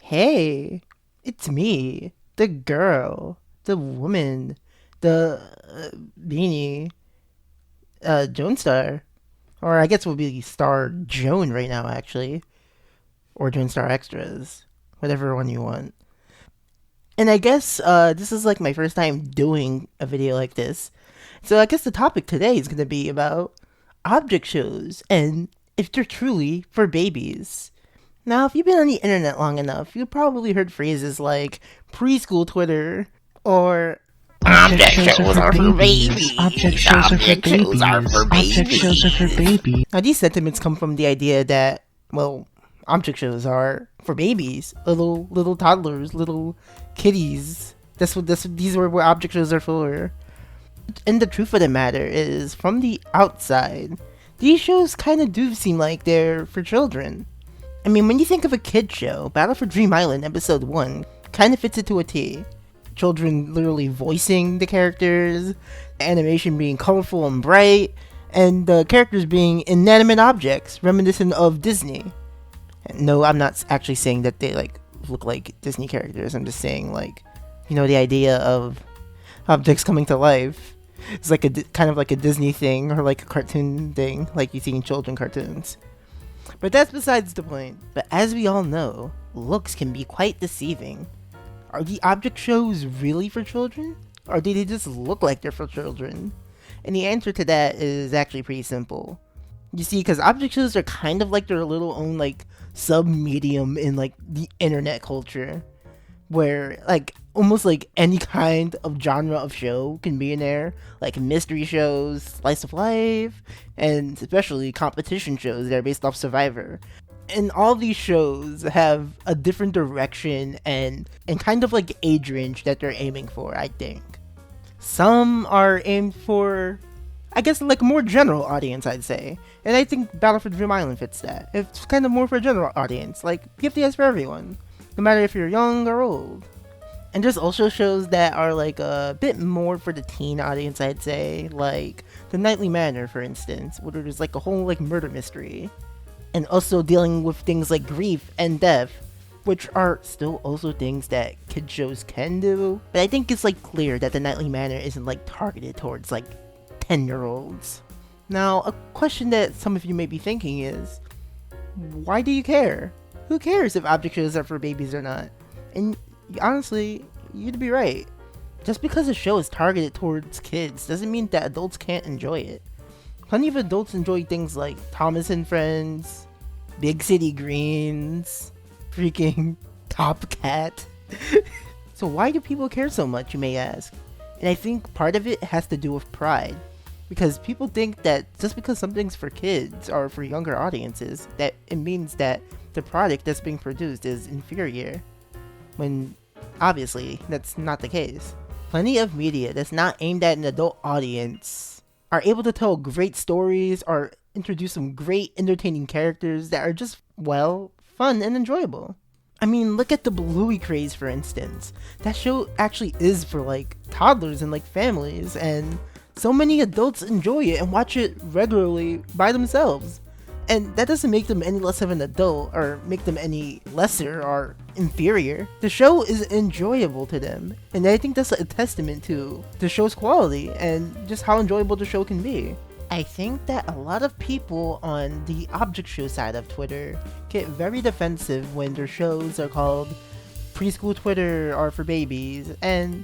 Hey, it's me, the girl, the woman, the beanie, Joan Star. Or I guess we'll be Star Joan right now, actually. Or Joan Star Extras. Whatever one you want. And I guess this is like my first time doing a video like this. So I guess the topic today is going to be about object shows and if they're truly for babies. Now, if you've been on the internet long enough, you've probably heard phrases like preschool Twitter or Object Object shows are shows for are for babies. babies. Object shows are for Object shows are babies. for Object shows are for babies. babies. now these sentiments come from the idea that, well, object shows are for babies, little toddlers, little kiddies. These are what object shows are for. And the truth of the matter is, from the outside, these shows kind of do seem like they're for children. I mean, when you think of a kid show, Battle for Dream Island Episode 1 kind of fits it to a T. Children literally voicing the characters, animation being colorful and bright, and the characters being inanimate objects reminiscent of Disney. No, I'm not actually saying that they like look like Disney characters. I'm just saying like, the idea of objects coming to life. It's like kind of like a Disney thing or like a cartoon thing, like you see in children cartoons. But that's besides the point. But as we all know, looks can be quite deceiving. Are the object shows really for children? Or do they just look like they're for children? And the answer to that is actually pretty simple. You see, because object shows are kind of like their little own like sub-medium in like the internet culture. Where like almost like any kind of genre of show can be in there, like mystery shows, slice of life, and especially competition shows that are based off Survivor. And all these shows have a different direction and kind of like age range that they're aiming for, I think. Some are aimed for, I guess, like more general audience, I'd say. And I think Battle for Dream Island fits that. It's kind of more for a general audience, like PFDS for everyone, no matter if you're young or old. And there's also shows that are like a bit more for the teen audience, I'd say, like The Nightly Manor, for instance, where there's like a whole like murder mystery. And also dealing with things like grief and death, which are still also things that kid shows can do. But I think it's like clear that The Nightly Manor isn't like targeted towards like 10-year-olds. Now, a question that some of you may be thinking is, why do you care? Who cares if object shows are for babies or not? And honestly, you'd be right. Just because a show is targeted towards kids doesn't mean that adults can't enjoy it. Plenty of adults enjoy things like Thomas and Friends, Big City Greens, freaking Top Cat. So why do people care so much, you may ask? And I think part of it has to do with pride. Because people think that just because something's for kids or for younger audiences, that it means that the product that's being produced is inferior. When obviously that's not the case. Plenty of media that's not aimed at an adult audience are able to tell great stories or introduce some great entertaining characters that are just, well, fun and enjoyable. I mean, look at the Bluey craze, for instance. That show actually is for like toddlers and like families, and so many adults enjoy it and watch it regularly by themselves. And that doesn't make them any less of an adult or make them any lesser or inferior. The show is enjoyable to them, and I think that's a testament to the show's quality and just how enjoyable the show can be. I think that a lot of people on the object show side of Twitter get very defensive when their shows are called preschool Twitter or for babies, and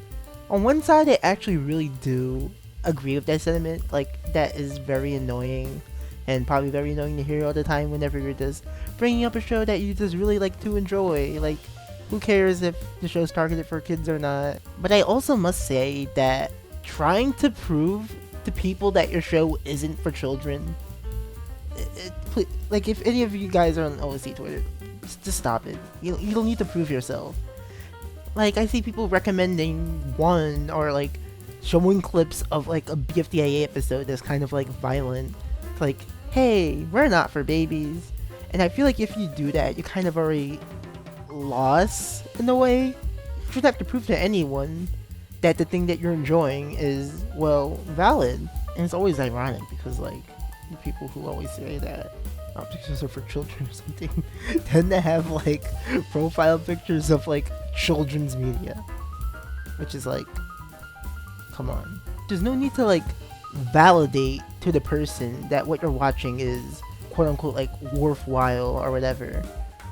on one side I actually really do agree with that sentiment. Like, that is very annoying and probably very annoying to hear all the time whenever you're just bringing up a show that you just really like to enjoy. Like, who cares if the show's targeted for kids or not? But I also must say that trying to prove to people that your show isn't for children, like, if any of you guys are on OSC Twitter, just stop it. You don't need to prove yourself. Like, I see people recommending one or like showing clips of like a BFDIA episode that's kind of like violent. It's like, hey, we're not for babies. And I feel like if you do that, you kind of already lost in a way. You shouldn't have to prove to anyone that the thing that you're enjoying is, well, valid. And it's always ironic because like the people who always say that object shows are for children or something, tend to have like profile pictures of like children's media, which is like, come on. There's no need to like validate to the person that what you're watching is quote unquote like worthwhile or whatever.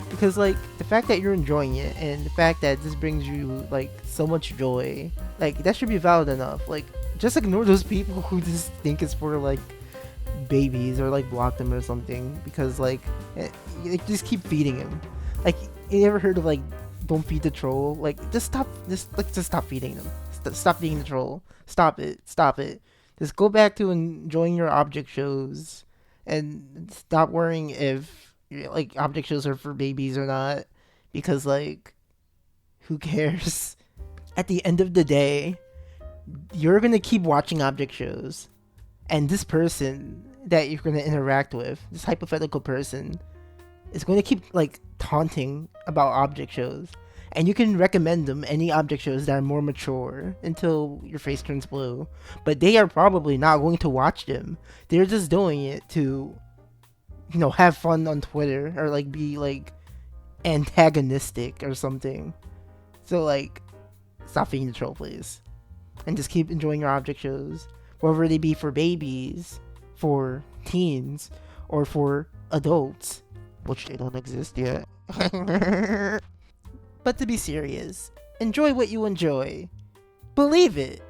Because like the fact that you're enjoying it and the fact that this brings you like so much joy, like that should be valid enough. Like just ignore those people who just think it's for like babies or like block them or something because like you just keep feeding him. Like you ever heard of like don't feed the troll? Like just stop feeding them. Stop feeding the troll. Stop it. Just go back to enjoying your object shows and stop worrying if like object shows are for babies or not because like who cares? At the end of the day, you're gonna keep watching object shows, and this person that you're gonna interact with, this hypothetical person, is going to keep like taunting about object shows, and you can recommend them any object shows that are more mature until your face turns blue, but they are probably not going to watch them. They're just doing it to, you know, have fun on Twitter or like be like antagonistic or something. So like, stop feeding the troll, please, and just keep enjoying your object shows, whether they be for babies, for teens, or for adults, which they don't exist yet. But to be serious, enjoy what you enjoy. Believe it.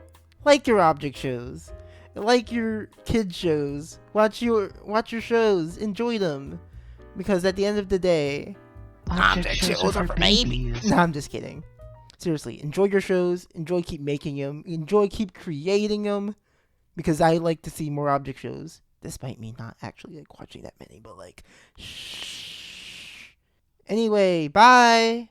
Like your object shows. Like your kid shows. Watch your shows. Enjoy them. Because at the end of the day, Object shows are for babies. no, I'm just kidding. Seriously, enjoy your shows. Enjoy keep making them. Enjoy keep creating them. Because I like to see more object shows. Despite me not actually like watching that many, but like, shh. Anyway, bye.